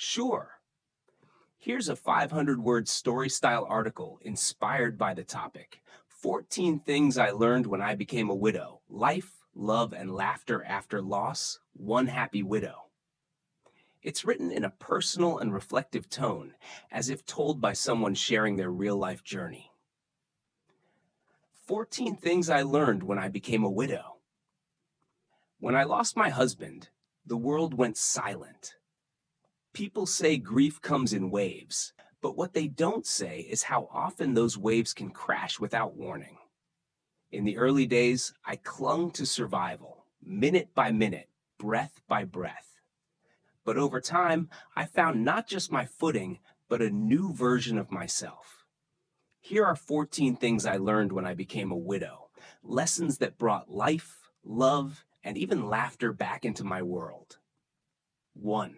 Sure. Here's a 500-word story-style article inspired by the topic. 14 things I learned when I became a widow. Life, love, and laughter after loss. One happy widow. It's written in a personal and reflective tone, as if told by someone sharing their real-life journey. 14 things I learned when I became a widow. When I lost my husband, the world went silent. People say grief comes in waves, but what they don't say is how often those waves can crash without warning. In the early days, I clung to survival, minute by minute, breath by breath. But over time, I found not just my footing, but a new version of myself. Here are 14 things I learned when I became a widow, lessons that brought life, love, and even laughter back into my world. 1.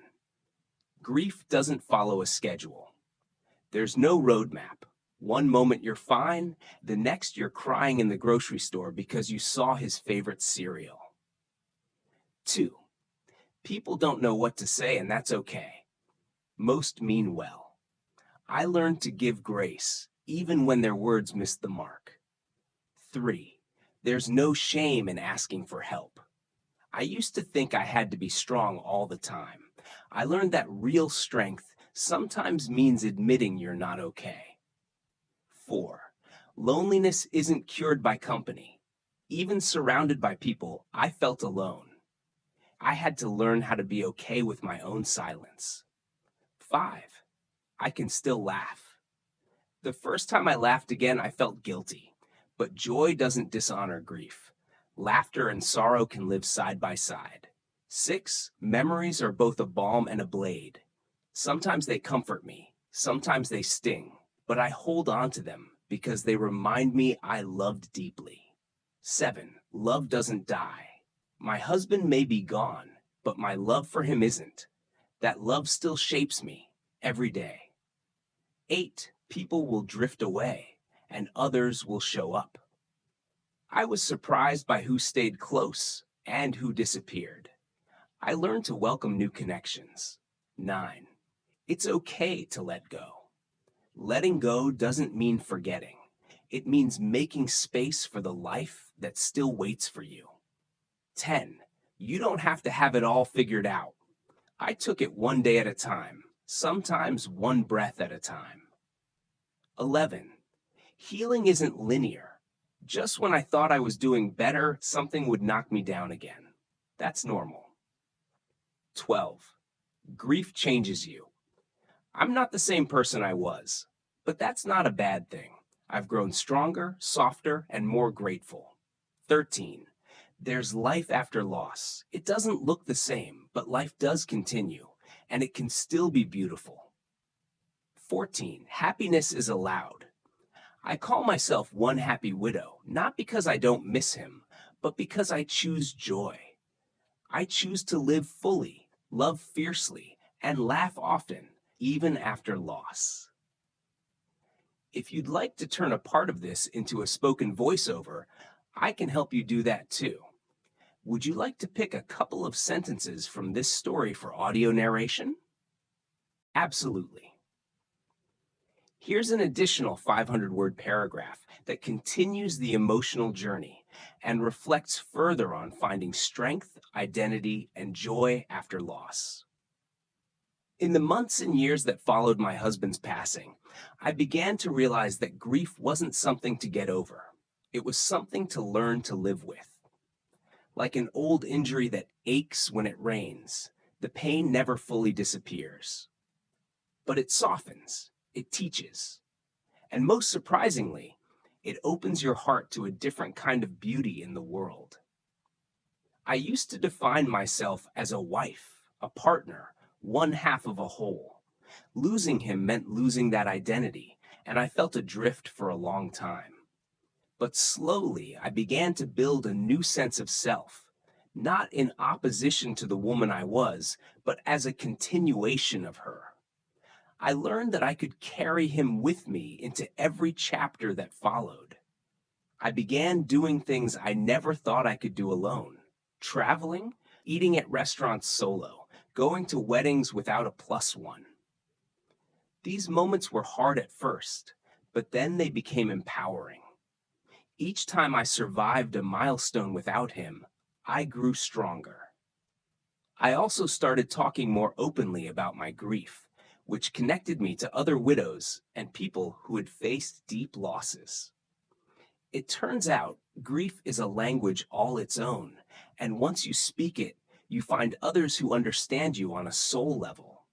Grief doesn't follow a schedule. There's no roadmap. One moment you're fine, the next you're crying in the grocery store because you saw his favorite cereal. 2. People don't know what to say, and that's okay. Most mean well. I learned to give grace, even when their words missed the mark. 3. There's no shame in asking for help. I used to think I had to be strong all the time. I learned that real strength sometimes means admitting you're not okay. 4. Loneliness isn't cured by company. Even surrounded by people, I felt alone. I had to learn how to be okay with my own silence. 5. I can still laugh. The first time I laughed again, I felt guilty. But joy doesn't dishonor grief. Laughter and sorrow can live side by side. 6. Memories are both a balm and a blade. Sometimes they comfort me, sometimes they sting, but I hold on to them because they remind me I loved deeply. 7. Love doesn't die. My husband may be gone, but my love for him isn't. That love still shapes me every day. 8. People will drift away, and others will show up. I was surprised by who stayed close and who disappeared. I learned to welcome new connections. 9. It's okay to let go. Letting go doesn't mean forgetting. It means making space for the life that still waits for you. 10. You don't have to have it all figured out. I took it one day at a time, sometimes one breath at a time. 11. Healing isn't linear. Just when I thought I was doing better, something would knock me down again. That's normal. 12. Grief changes you. I'm not the same person I was, but that's not a bad thing. I've grown stronger, softer, and more grateful. 13. There's life after loss. It doesn't look the same, but life does continue, and it can still be beautiful. 14. Happiness is allowed. I call myself one happy widow, not because I don't miss him, but because I choose joy. I choose to live fully, love fiercely, and laugh often, even after loss. If you'd like to turn a part of this into a spoken voiceover, I can help you do that too. Would you like to pick a couple of sentences from this story for audio narration? Absolutely. Here's an additional 500-word paragraph that continues the emotional journey and reflects further on finding strength, identity, and joy after loss. In the months and years that followed my husband's passing, I began to realize that grief wasn't something to get over. It was something to learn to live with. Like an old injury that aches when it rains, the pain never fully disappears. But it softens, it teaches, and most surprisingly, it opens your heart to a different kind of beauty in the world. I used to define myself as a wife, a partner, one half of a whole. Losing him meant losing that identity, and I felt adrift for a long time. But slowly, I began to build a new sense of self, not in opposition to the woman I was, but as a continuation of her. I learned that I could carry him with me into every chapter that followed. I began doing things I never thought I could do alone. Traveling, eating at restaurants solo, going to weddings without a plus one. These moments were hard at first, but then they became empowering. Each time I survived a milestone without him, I grew stronger. I also started talking more openly about my grief, which connected me to other widows and people who had faced deep losses. It turns out grief is a language all its own, and once you speak it, you find others who understand you on a soul level.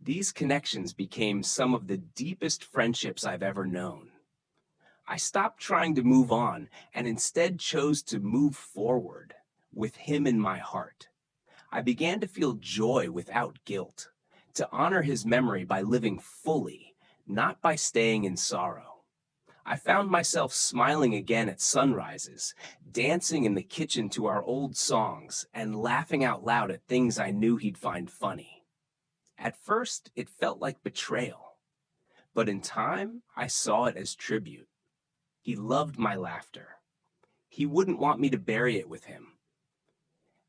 These connections became some of the deepest friendships I've ever known. I stopped trying to move on and instead chose to move forward with him in my heart. I began to feel joy without guilt, to honor his memory by living fully, not by staying in sorrow. I found myself smiling again at sunrises, dancing in the kitchen to our old songs, and laughing out loud at things I knew he'd find funny. At first, it felt like betrayal, but in time, I saw it as tribute. He loved my laughter. He wouldn't want me to bury it with him.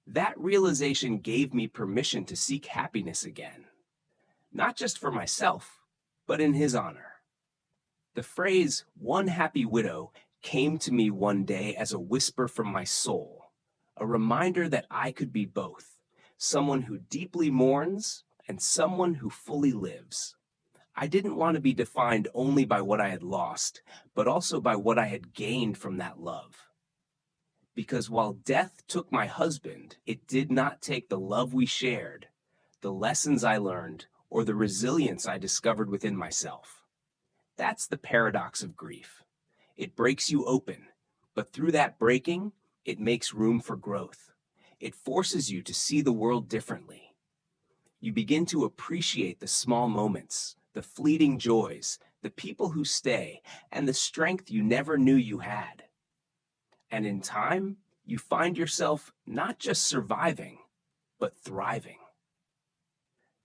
That realization gave me permission to seek happiness again, not just for myself, but in his honor. The phrase, one happy widow, came to me one day as a whisper from my soul, a reminder that I could be both, someone who deeply mourns and someone who fully lives. I didn't want to be defined only by what I had lost, but also by what I had gained from that love. Because while death took my husband, it did not take the love we shared, the lessons I learned, or the resilience I discovered within myself. That's the paradox of grief. It breaks you open, but through that breaking, it makes room for growth. It forces you to see the world differently. You begin to appreciate the small moments, the fleeting joys, the people who stay, and the strength you never knew you had. And in time, you find yourself not just surviving, but thriving.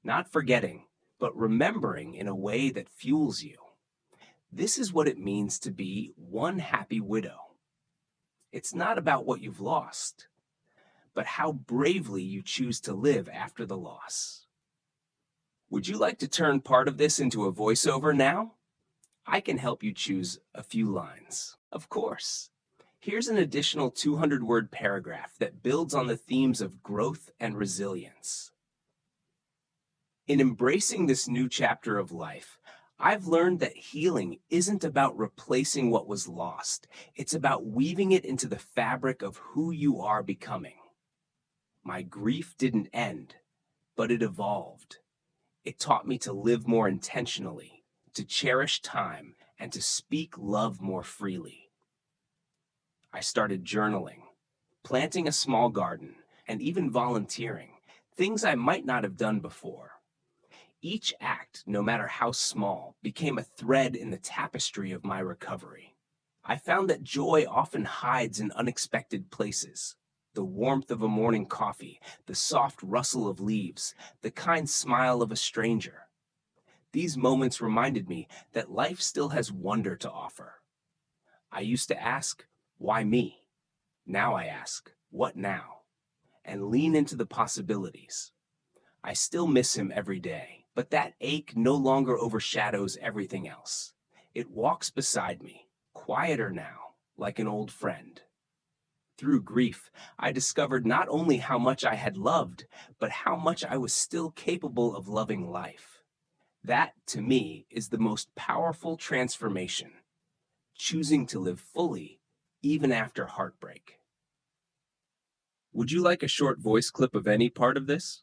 Not forgetting, but remembering in a way that fuels you. This is what it means to be one happy widow. It's not about what you've lost, but how bravely you choose to live after the loss. Would you like to turn part of this into a voiceover now? I can help you choose a few lines. Of course. Here's an additional 200-word paragraph that builds on the themes of growth and resilience. In embracing this new chapter of life, I've learned that healing isn't about replacing what was lost. It's about weaving it into the fabric of who you are becoming. My grief didn't end, but it evolved. It taught me to live more intentionally, to cherish time, and to speak love more freely. I started journaling, planting a small garden, and even volunteering, things I might not have done before. Each act, no matter how small, became a thread in the tapestry of my recovery. I found that joy often hides in unexpected places. The warmth of a morning coffee, the soft rustle of leaves, the kind smile of a stranger. These moments reminded me that life still has wonder to offer. I used to ask, why me? Now I ask, what now? And lean into the possibilities. I still miss him every day, but that ache no longer overshadows everything else. It walks beside me, quieter now, like an old friend. Through grief, I discovered not only how much I had loved, but how much I was still capable of loving life. That, to me, is the most powerful transformation, choosing to live fully, even after heartbreak. Would you like a short voice clip of any part of this?